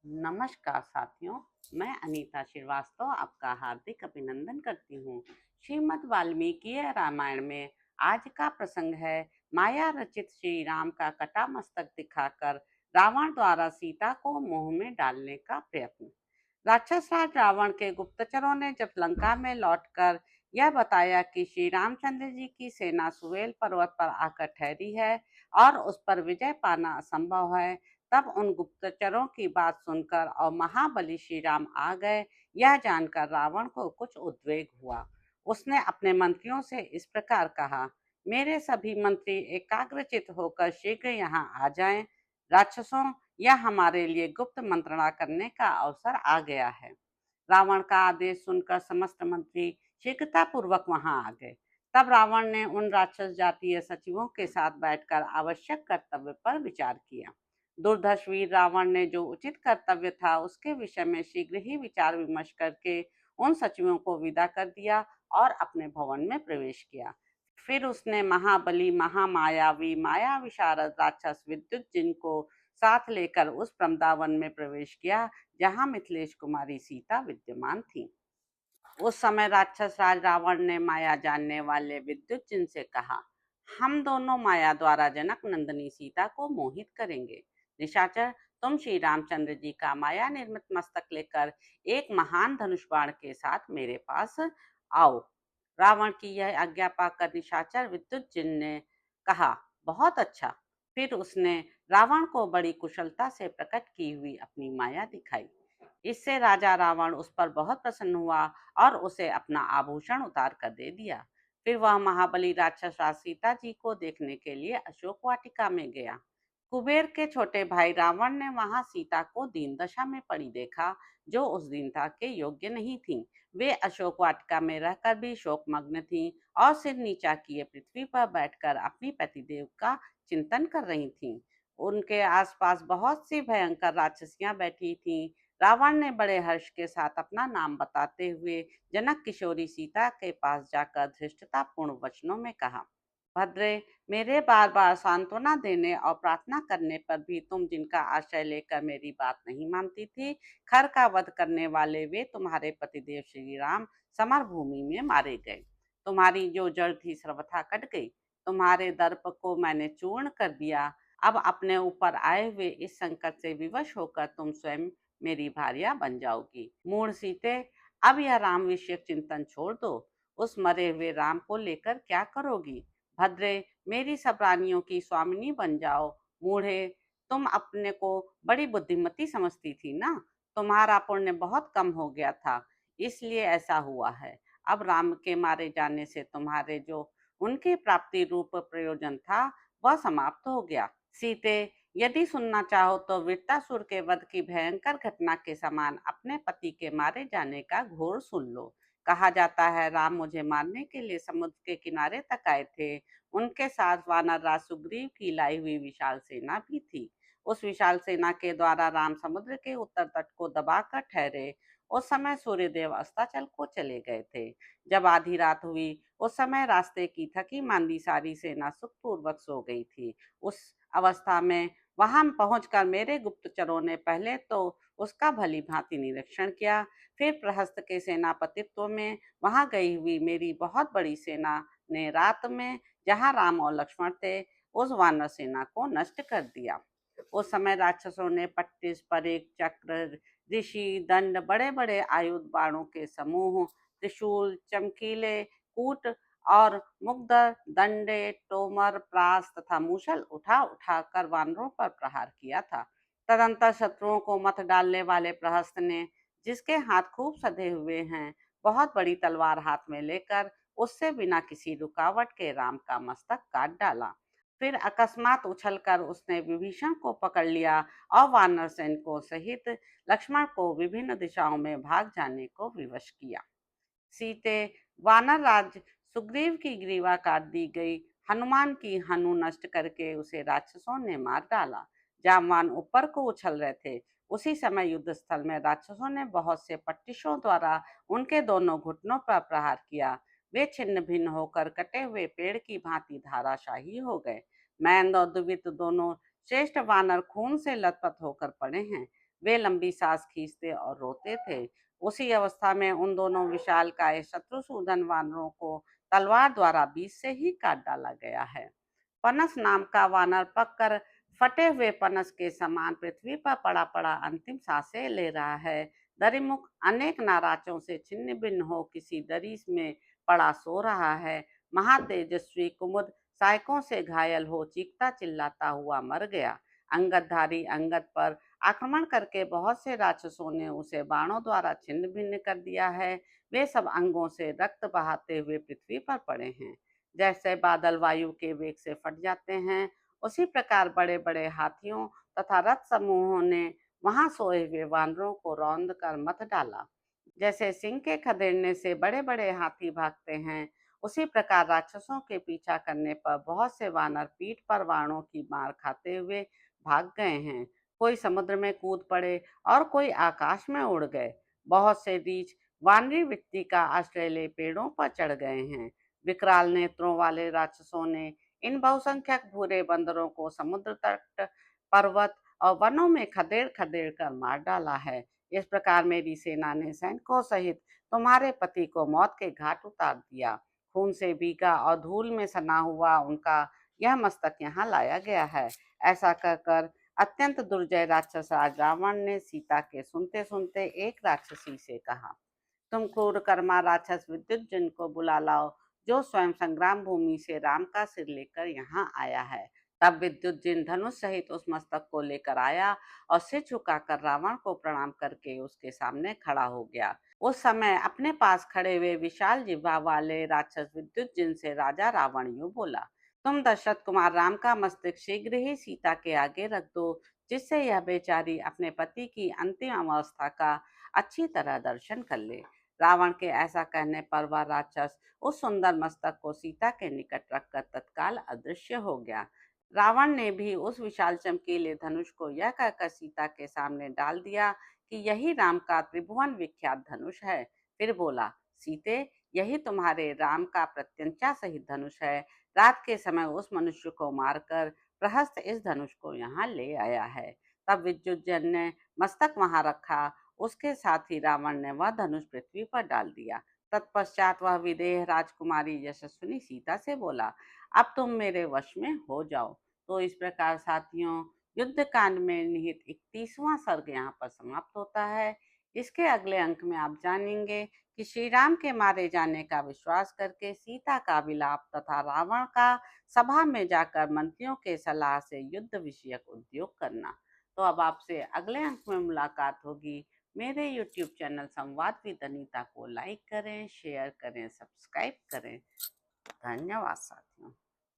नमस्कार साथियों, मैं अनीता श्रीवास्तव आपका हार्दिक अभिनंदन करती हूँ। श्रीमद् वाल्मीकि रामायण में आज का प्रसंग है माया रचित श्री राम का कटा मस्तक दिखाकर रावण द्वारा सीता को मोह में डालने का प्रयत्न। राक्षस राज रावण के गुप्तचरों ने जब लंका में लौटकर यह बताया कि श्री रामचंद्र जी की सेना सुवेल पर्वत पर आकर ठहरी है और उस पर विजय पाना असंभव है, तब उन गुप्तचरों की बात सुनकर और महाबली श्री राम आ गए, यह जानकर रावण को कुछ उद्वेग हुआ। उसने अपने मंत्रियों से इस प्रकार कहा, मेरे सभी मंत्री एकाग्रचित होकर शीघ्र यहाँ आ जाएं। राक्षसों, यह हमारे लिए गुप्त मंत्रणा करने का अवसर आ गया है। रावण का आदेश सुनकर समस्त मंत्री शीघ्रता पूर्वक वहां आ गए। तब रावण ने उन राक्षस जातीय सचिवों के साथ बैठकर आवश्यक कर्तव्य पर विचार किया। दुर्धर्ष वीर रावण ने जो उचित कर्तव्य था उसके विषय में शीघ्र ही विचार विमर्श करके उन सचिवों को विदा कर दिया और अपने भवन में प्रवेश किया। फिर उसने महाबली महामायावी माया विशारद राक्षस विद्युत जिनको साथ लेकर उस वृंदावन में प्रवेश किया जहां मिथिलेश कुमारी सीता विद्यमान थी। उस समय राक्षस राज रावण ने माया जानने वाले विद्युत जिन से कहा, हम दोनों माया द्वारा जनक नंदिनी सीता को मोहित करेंगे। निशाचर, तुम श्री रामचंद्र जी का माया निर्मित मस्तक लेकर एक महान धनुष बाण के साथ मेरे पास आओ। रावण की यह आज्ञा पाकर निशाचर विद्युत जिन ने कहा, बहुत अच्छा। फिर उसने रावण को बड़ी कुशलता से प्रकट की हुई अपनी माया दिखाई। इससे राजा रावण उस पर बहुत प्रसन्न हुआ और उसे अपना आभूषण उतार कर दे दिया। फिर वह महाबली राक्षस राज सीता जी को देखने के लिए अशोक वाटिका में गया। कुबेर के छोटे भाई रावण ने वहां सीता को दीन दशा में पड़ी देखा, जो उस दीनता के योग्य नहीं थी। वे अशोक वाटिका में रहकर भी शोकमग्न थीं और सिर नीचा किए पृथ्वी पर बैठकर अपनी पतिदेव का चिंतन कर रही थीं। उनके आसपास बहुत सी भयंकर राक्षसियां बैठी थीं। रावण ने बड़े हर्ष के साथ अपना नाम बताते हुए जनक किशोरी सीता के पास जाकर धृष्टतापूर्ण वचनों में कहा, भद्रे, मेरे बार बार सांत्वना देने और प्रार्थना करने पर भी तुम जिनका आश्रय लेकर मेरी बात नहीं मानती थी, खर का वध करने वाले वे तुम्हारे पतिदेव श्री राम समर भूमि में मारे गए। तुम्हारी जो जड़ थी सर्वथा कट गई। तुम्हारे दर्प को मैंने चूर्ण कर दिया। अब अपने ऊपर आए हुए इस संकट से विवश होकर तुम स्वयं मेरी भार्या बन जाओगी। मूढ़ सीते, अब यह राम विषयक चिंतन छोड़ दो। उस मरे हुए राम को लेकर क्या करोगी? भद्रे, मेरी सब रानियों की स्वामिनी बन जाओ। मूढ़े, तुम अपने को बड़ी बुद्धिमती समझती थी ना। तुम्हारा पुण्य बहुत कम हो गया था, इसलिए ऐसा हुआ है। अब राम के मारे जाने से तुम्हारे जो उनकी प्राप्ति रूप प्रयोजन था वह समाप्त हो गया। सीते, यदि सुनना चाहो तो वृत्तासुर के वध की भयंकर घटना के समान अपने पति के मारे जाने का घोर सुन लो। कहा जाता है राम मुझे मारने के लिए समुद्र के किनारे तक आए थे। उनके साथ वानर राज सुग्रीव की लाई हुई विशाल सेना भी थी। उस विशाल सेना के द्वारा राम समुद्र के उत्तर तट को दबाकर ठहरे। उस समय सूर्यदेव अस्ताचल को चले गए थे। जब आधी रात हुई उस समय रास्ते की थकी मांदी सारी सेना सुखपूर्वक सो गई थी। उस अवस्था में वहां पहुंचकर मेरे गुप्तचरों ने पहले तो उसका भली भांति निरीक्षण किया। फिर प्रहस्त के सेनापतित्व में वहां गई हुई मेरी बहुत बड़ी सेना ने रात में जहां राम और लक्ष्मण थे उस वानर सेना को नष्ट कर दिया। उस समय राक्षसों ने पट्टिस परेक चक्र ऋषि दंड बड़े बड़े आयुध बाणों के समूह त्रिशूल चमकीले कूट और मुग्धर दंडे टोमर प्रास तथा मूसल उठा उठा कर वानरों पर प्रहार किया था। तदंतर शत्रुओं को मत डालने वाले प्रहस्त ने, जिसके हाथ खूब सधे हुए हैं, बहुत बड़ी तलवार हाथ में लेकर उससे बिना किसी रुकावट के राम का मस्तक काट डाला। फिर अकस्मात उछलकर उसने विभीषण को पकड़ लिया और वानर सैनिकों सहित लक्ष्मण को विभिन्न दिशाओं में भाग जाने को विवश किया। सीते, वानर राज सुग्रीव की ग्रीवा काट दी गई। हनुमान की हनु नष्ट करके उसे राक्षसों ने मार डाला। जामवान ऊपर को उछल रहे थे। उसी समय युद्ध स्थल में राक्षसों ने बहुत से पट्टिशों द्वारा उनके दोनों घुटनों पर प्रहार किया। वे छिन्न भिन्न होकर कटे हुए पेड़ की भांति धाराशाही हो गए। मैंद और दुवित दोनों श्रेष्ठ वानर खून से लथपथ होकर पड़े हैं। वे लंबी सांस खींचते और रोते थे। उसी अवस्था में उन दोनों विशालकाय शत्रुसूदन वानरों को तलवार द्वारा बीच से ही काट डाला गया है। पनस नाम का वानर पककर फटे हुए पनस के समान पृथ्वी पर पड़ा पड़ा अंतिम सांसें ले रहा है। दरिमुख अनेक नाराजों से छिन्न भिन्न हो किसी दरी में पड़ा सो रहा है। महातेजस्वी कुमुद सैकों से घायल हो चीखता चिल्लाता हुआ मर गया। अंगदधारी अंगद पर आक्रमण करके बहुत से राक्षसों ने उसे बाणों द्वारा छिन्न भिन्न कर दिया है। वे सब अंगों से रक्त बहाते हुए पृथ्वी पर पड़े हैं। जैसे बादल वायु के वेग से फट जाते हैं, उसी प्रकार बड़े बड़े हाथियों तथा रथ समूहों ने वहां सोए हुए वानरों को रौंद कर मत डाला। जैसे सिंह के खदेड़ने से बड़े बड़े हाथी भागते हैं, उसी प्रकार राक्षसों के पीछा करने पर बहुत से वानर पीठ पर बाणों की मार खाते हुए भाग गए हैं। कोई समुद्र में कूद पड़े और कोई आकाश में उड़ गए। बहुत से रीछ वानरी वृत्ति का आश्रय ले पेड़ों पर चढ़ गए हैं। विकराल नेत्रों वाले राक्षसों ने इन बहुसंख्यक भूरे बंदरों को समुद्र तट, पर्वत और वनों में खदेड़ खदेड़ कर मार डाला है। इस प्रकार मेरी सेना ने सैनिकों सहित तुम्हारे पति को मौत के घाट उतार दिया। खून से भीगा और धूल में सना हुआ उनका यह मस्तक यहाँ लाया गया है। ऐसा कहकर अत्यंत दुर्जय राक्षस राज रावण ने सीता के सुनते सुनते एक राक्षसी से कहा, तुम क्रूर कर्मा राक्षस विद्युत को बुला लाओ, जो स्वयं संग्राम भूमि से राम का सिर लेकर यहाँ आया है। तब विद्युत जिन धनुष सहित उस मस्तक को लेकर आया और सिर झुकाकर रावण को प्रणाम करके उसके सामने खड़ा हो गया। उस समय अपने पास खड़े हुए विशाल जिह्वा वाले राक्षस विद्युत जिन से राजा रावण यूं बोला, तुम दशरथ कुमार राम का मस्तक शीघ्र ही सीता के आगे रख दो, जिससे यह बेचारी अपने पति की अंतिम अवस्था का अच्छी तरह दर्शन कर ले। रावण के ऐसा कहने पर वह राक्षस उस सुंदर मस्तक को सीता के निकट रखकर तत्काल अदृश्य हो गया। रावण ने भी उस विशाल चमकीले धनुष को यह कहकर सीता के सामने डाल दिया कि यही राम का त्रिभुवन विख्यात धनुष है। फिर बोला, सीते, यही तुम्हारे राम का प्रत्यंचा सहित धनुष है। रात के समय उस मनुष्य को मारकर प्रहस्त इस धनुष को यहाँ ले आया है। तब विद्युतजन ने मस्तक वहां रखा। उसके साथ ही रावण ने वह धनुष पृथ्वी पर डाल दिया। तत्पश्चात वह विदेह राजकुमारी यशस्विनी सीता से बोला, अब तुम मेरे वश में हो जाओ। तो इस प्रकार साथियों, युद्ध कांड में निहित 31वां सर्ग यहाँ पर समाप्त होता है। इसके अगले अंक में आप जानेंगे कि श्री राम के मारे जाने का विश्वास करके सीता का विलाप तथा रावण का सभा में जाकर मंत्रियों के सलाह से युद्ध विषयक उद्योग करना। तो अब आपसे अगले अंक में मुलाकात होगी। मेरे YouTube चैनल संवाद विद अनीता को लाइक करें, शेयर करें, सब्सक्राइब करें। धन्यवाद साथियों।